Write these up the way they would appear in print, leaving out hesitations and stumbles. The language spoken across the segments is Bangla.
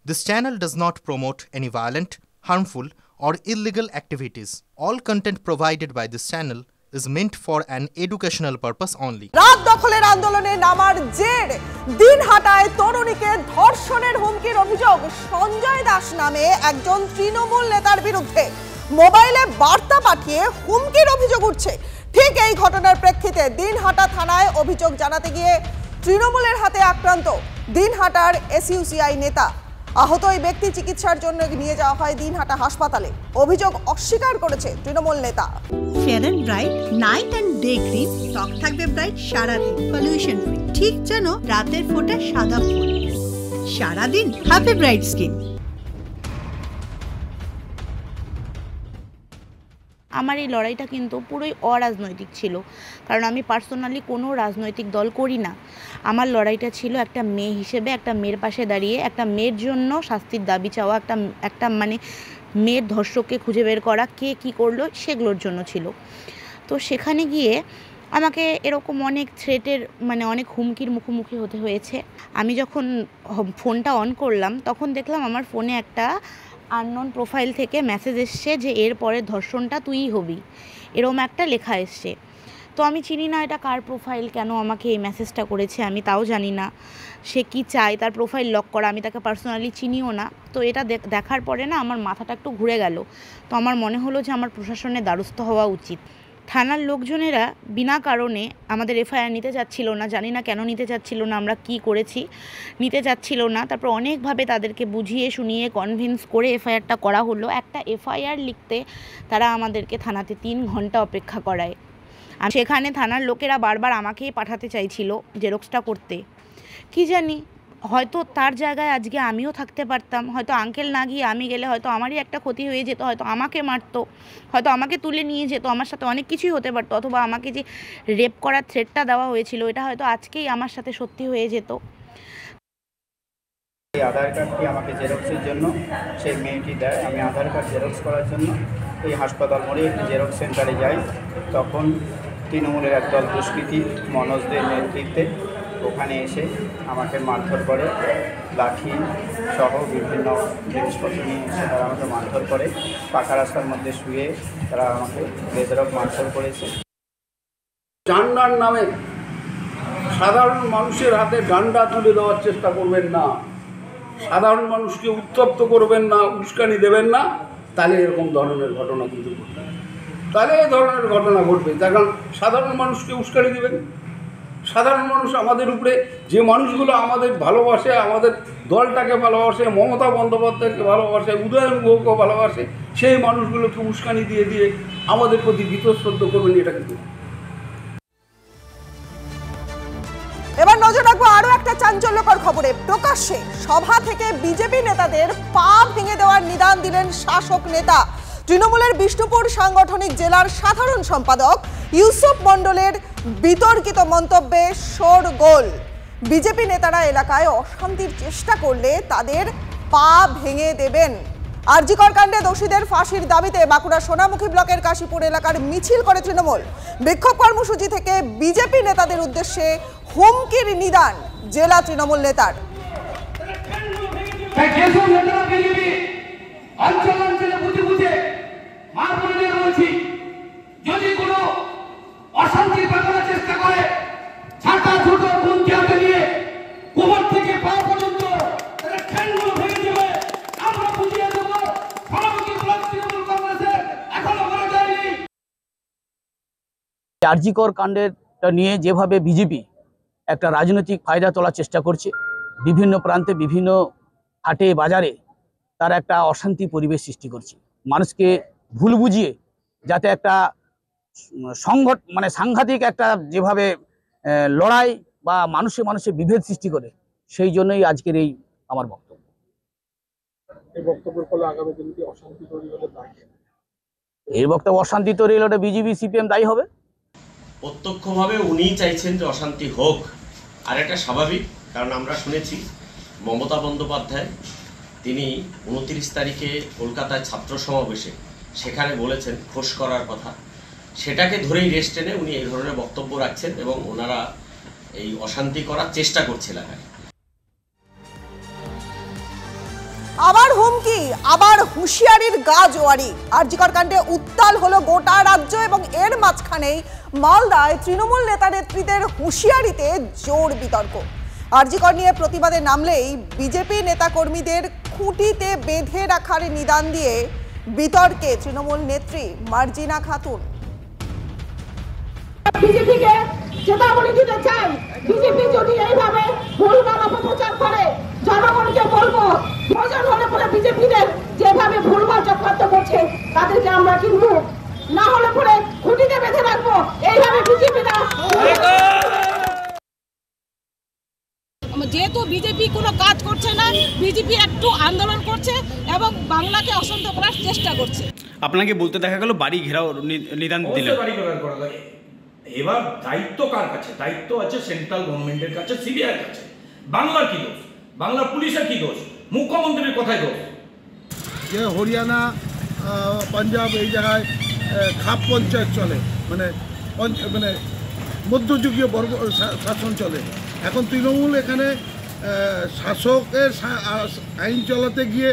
This channel does not promote any violent, harmful, or illegal activities. All content provided by this channel is meant for an educational purpose only. রাত দখলের আন্দোলনে নামার জের দিনহাটায় তরুণীকে ধর্ষণের হুমকির অভিযোগ সঞ্জয় দাস নামে একজন তৃণমূল নেতার বিরুদ্ধে। মোবাইলে বার্তা পাঠিয়ে হুমকির অভিযোগ উঠছে। ঠিক এই ঘটনার প্রেক্ষিতে দিনহাটা থানায় অভিযোগ জানাতে গিয়ে তৃণমূলের হাতে আক্রান্ত দিনহাটার এসইউসিআই নেতা। আহত এই ব্যক্তি চিকিৎসার জন্য নিয়ে যাওয়া হয় দিনহাটা হাসপাতালে। অভিযোগ অস্বীকার করেছে তৃণমূল নেতা। Fair and bright night and day cream ত্বক থাকবে ব্রাইট সারাদিন, পলিউশন ফ্রি, ঠিক যেন রাতের ফোঁটা সাদা ফুল। সারাদিন হ্যাপি ব্রাইট স্কিন। আমার এই লড়াইটা কিন্তু পুরোই অরাজনৈতিক ছিল, কারণ আমি পার্সোনালি কোনো রাজনৈতিক দল করি না। আমার লড়াইটা ছিল একটা মেয়ে হিসেবে, একটা মেয়ের পাশে দাঁড়িয়ে একটা মেয়ের জন্য শাস্তির দাবি চাওয়া, একটা মানে মেয়ের ধর্ষককে খুঁজে বের করা, কে কী করলো সেগুলোর জন্য ছিল। তো সেখানে গিয়ে আমাকে এরকম অনেক থ্রেটের অনেক হুমকির মুখোমুখি হতে হয়েছে। আমি যখন ফোনটা অন করলাম তখন দেখলাম আমার ফোনে একটা আননোন প্রোফাইল থেকে মেসেজ এসছে যে এর পরের ধর্ষণটা তুইই হবি, এরকম একটা লেখা এসছে। তো আমি চিনি না এটা কার প্রোফাইল, কেন আমাকে এই মেসেজটা করেছে আমি তাও জানি না, সে কি চায়, তার প্রোফাইল লক করা, আমি তাকে পার্সোনালি চিনিও না। তো এটা দেখার পরে না আমার মাথাটা একটু ঘুরে গেল। তো আমার মনে হলো যে আমার প্রশাসনের দ্বারস্থ হওয়া উচিত। থানার লোকজনেরা বিনা কারণে আমাদের এফআইআর নিতে চাচ্ছিল না, জানি না কেন নিতে চাচ্ছিল না, আমরা কি করেছি নিতে চাচ্ছিল না। তারপর অনেকভাবে তাদেরকে বুঝিয়ে শুনিয়ে কনভিন্স করে এফআইআরটা করা হলো। একটা এফআইআর লিখতে তারা আমাদেরকে থানাতে 3 ঘন্টা অপেক্ষা করায়। আর সেখানে থানার লোকেরা বারবার আমাকেই পাঠাতে চাইছিল জেরক্সটা করতে। কি জানি, হয়তো তার জায়গায় আজকে আমিও থাকতে পারতাম, হয়তো আঙ্কেল না গিয়ে আমি গেলে হয়তো আমারই একটা ক্ষতি হয়ে যেত, হয়তো আমাকে মারতো, হয়তো আমাকে তুলে নিয়ে যেত, আমার সাথে অনেক কিছুই হতে পারতো। অথবা আমাকে যে রেপ করার থ্রেটটা দেওয়া হয়েছিল এটা হয়তো আজকেই আমার সাথে সত্যি হয়ে যেত। এই আধার কার্ডটি আমাকে জেরক্সের জন্য সেই মেয়েটি দেয়। আমি আধার কার্ড জেরক্স করার জন্য এই হাসপাতাল মোড়ে একটি জেরক্স সেন্টারে যাই। তখন তৃণমূলের একদল দুষ্কৃতী মনোজদের নেতৃত্বে ওখানে এসে আমাকে মারধর করে, লাঠি সহ বিভিন্ন জিনিসপত্র নিয়ে এসে তারা আমাকে মারধর করে। পাকা রাস্তার মধ্যে শুয়ে তারা আমাকে বেধড়ক মারধর করেছে। ডান্ডার নামে সাধারণ মানুষের হাতে ডান্ডা তুলে দেওয়ার চেষ্টা করবেন না, সাধারণ মানুষকে উত্তপ্ত করবেন না, উস্কানি দেবেন না, তাহলে এরকম ধরনের ঘটনা কিন্তু ঘটবে। তাহলে এই ধরনের ঘটনা ঘটবে, কারণ সাধারণ মানুষকে উস্কানি দেবেন। সাধারণ মানুষ আমাদের উপরে যে মানুষগুলো আমাদের ভালোবাসে, আমাদের দলটাকে ভালোবাসে, মমতা বন্দ্যোপাধ্যায়কে ভালোবাসে, উদয়ন গুহকে ভালোবাসে, সেই মানুষগুলোকে উস্কানি দিয়ে দিয়ে আমাদের প্রতি বীতশ্রদ্ধ করবেন, এটা কিন্তু। এবার নজর রাখবো আরো একটা চাঞ্চল্যকর খবরে। প্রকাশ্যে সভা থেকে বিজেপি নেতাদের পা ভেঙে দেওয়ার নিদান দিলেন শাসক নেতা। তৃণমূলের বিষ্ণুপুর সাংগঠনিক জেলার সাধারণ সম্পাদক ইউসুফ মণ্ডলের বিতর্কিত মন্তব্যে শোরগোল। বিজেপি নেতারা এলাকায় অশান্তির চেষ্টা করলে তাদের পা ভেঙে দেবেন। আরজিকর কাণ্ডে দোষীদের ফাঁসির দাবিতে বাঁকুড়া সোনামুখী ব্লকের কাশীপুর এলাকার মিছিল করে তৃণমূল। বিক্ষোভ কর্মসূচি থেকে বিজেপি নেতাদের উদ্দেশ্যে হুমকির নিদান জেলা তৃণমূল নেতার। যদি কোনো অশান্তির বাঁধানোর চেষ্টা করে, ছাতা ছোট হুমকি হাতে নিয়ে কোমর থেকে পা পর্যন্ত ঠ্যাংগুলো ভেঙে দেবে, আমরা বুঝিয়ে দেবো সোনামুখী ব্লক তৃণমূল কংগ্রেসের এখনো করা যায়নি। আরজিকর কাণ্ডেরটা নিয়ে যেভাবে বিজেপি একটা রাজনৈতিক ফায়দা তোলার চেষ্টা করছে, বিভিন্ন প্রান্তে বিভিন্ন হাটে বাজারে তারা একটা অশান্তি পরিবেশ সৃষ্টি করছে, মানুষকে ভুল বুঝিয়ে যাতে একটা সাংঘাতিক একটা যেভাবে লড়াই বা মানুষে মানুষে বিভেদ সৃষ্টি করে, সেই জন্যই আজকের এই আমার বক্তব্য। এই বক্তব্যের ফলে আগামী দিনে কি অশান্তি তৈরি হলে এই বক্তব্য অশান্তি তৈরি হলে বিজেপি সিপিএম দায়ী হবে। প্রত্যক্ষভাবে উনিই চাইছেন যে অশান্তি হোক, আর এটা স্বাভাবিক। কারণ আমরা শুনেছি মমতা বন্দ্যোপাধ্যায় তিনি 29 তারিখে কলকাতায় ছাত্র সমাবেশে সেখানে বলেছেন খোস করার কথা, সেটাকে ধরেই রেস্ট টেনে উনি এই ধরনের বক্তব্য রাখছেন এবং ওনারা এই অশান্তি করার চেষ্টা করছে এলাকায়। আবার হুমকি, আবার হুঁশিয়ারির গাজোয়ারি। আরজিকর কাণ্ডে উত্তাল হলো গোটা রাজ্য এবং এর মাঝখানেই মালদায় তৃণমূল নেতা নেত্রীদের হুঁশিয়ারিতে জোর বিতর্ক। আরজিকর নিয়ে প্রতিবাদে নামলেই বিজেপি নেতাকর্মীদের খুঁটিতে বেঁধে রাখার নিদান দিয়ে বিতর্কে তৃণমূল নেত্রী মার্জিনা খাতুন। বিজেপিকে চেতাবনী দিতে চাই, বিজেপি যদি এইভাবে ভুলভাল অপপ্রচার করে জনগণকে বলবো প্রয়োজন হলে পরে বিজেপিদের যেভাবে ভুলভাল চক্রান্ত করছে তাদেরকে আমরা কিন্তু না হলে পরে খুঁটিতে বেঁধে রাখবো। এইভাবে বিজেপিরা, যেহেতু বিজেপি কোনো কাজ করছে না, বিজেপি একটু আন্দোলন করছে এবং বাংলাকে অশান্ত করার চেষ্টা করছে। আপনাকে বলতে দেখা গেল বাড়ি ঘেরাও নিদান দিলেন। বাড়ি ঘেরাও করা লাগে। এবার দায়িত্ব কার কাছে? দায়িত্ব আছে সেন্ট্রাল গভর্নমেন্টের কাছে, সিবিআইয়ের কাছে। বাংলার কি দোষ? বাংলার পুলিশের কি দোষ? মুখ্যমন্ত্রীর কথাই দোষ। যে হরিয়ানা, পাঞ্জাব এই জায়গায় খাপ পঞ্চায়েত চলে, মানে মধ্যযুগীয় বর্গ শাসন চলে। এখন তৃণমূল এখানে শাসকের আইন চালাতে গিয়ে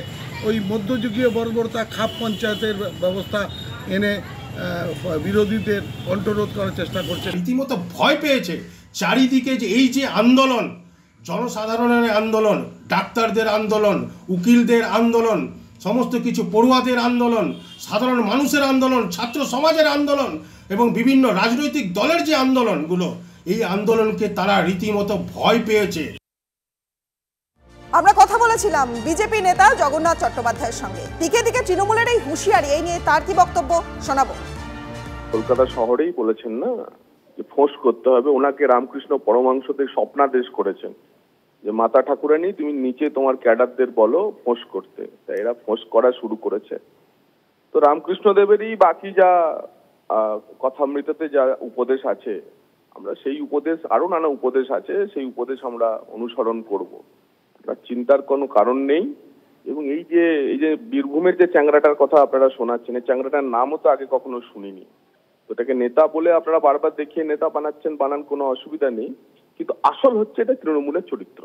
ওই মধ্যযুগীয় বর্বরতা খাপ পঞ্চায়েতের ব্যবস্থা এনে বিরোধীদের কণ্ঠরোধ করার চেষ্টা করছে। রীতিমতো ভয় পেয়েছে চারিদিকে যে এই যে আন্দোলন, জনসাধারণের আন্দোলন, ডাক্তারদের আন্দোলন, উকিলদের আন্দোলন, সমস্ত কিছু পড়ুয়াদের আন্দোলন, সাধারণ মানুষের আন্দোলন, ছাত্র সমাজের আন্দোলন এবং বিভিন্ন রাজনৈতিক দলের যে আন্দোলনগুলো, এই আন্দোলনকে তারা রীতিমতো ভয় পেয়েছে। আমরা কথা বলেছিলাম বিজেপি নেতা জগন্নাথ চট্টোপাধ্যায়ের সঙ্গে। দিকে দিকে তৃণমূলের এই হুঁশিয়ারি, এই নিয়ে তার কি বক্তব্য শোনাবো। কলকাতা শহরেই বলেছেন না যে ফোঁস করতে হবে। ওনাকে রামকৃষ্ণ পরমহংসদেব স্বপ্নাদেশ করেছেন যে মাতা ঠাকুরানী তুমি নিচে তোমার ক্যাডারদের বলো ফোঁস করতে। তাই এরা ফোঁস করা শুরু করেছে। তো রামকৃষ্ণদেবেরই বাকি যা কথামৃততে যা উপদেশ আছে, আমরা সেই উপদেশ, আরো নানা উপদেশ আছে, সেই উপদেশ আমরা অনুসরণ করব। চিন্তার কোনো কারণ নেই। এবং এই যে বীরভূমের যে চ্যাংড়াটার কথা আপনারা শোনাচ্ছেন, এই চ্যাংড়াটার নামও তো আগে কখনো শুনিনি। তো এটাকে নেতা বলে আপনারা বারবার দেখিয়ে নেতা বানাচ্ছেন, বানান, কোনো অসুবিধা নেই, কিন্তু আসল হচ্ছে এটা তৃণমূলের চরিত্র।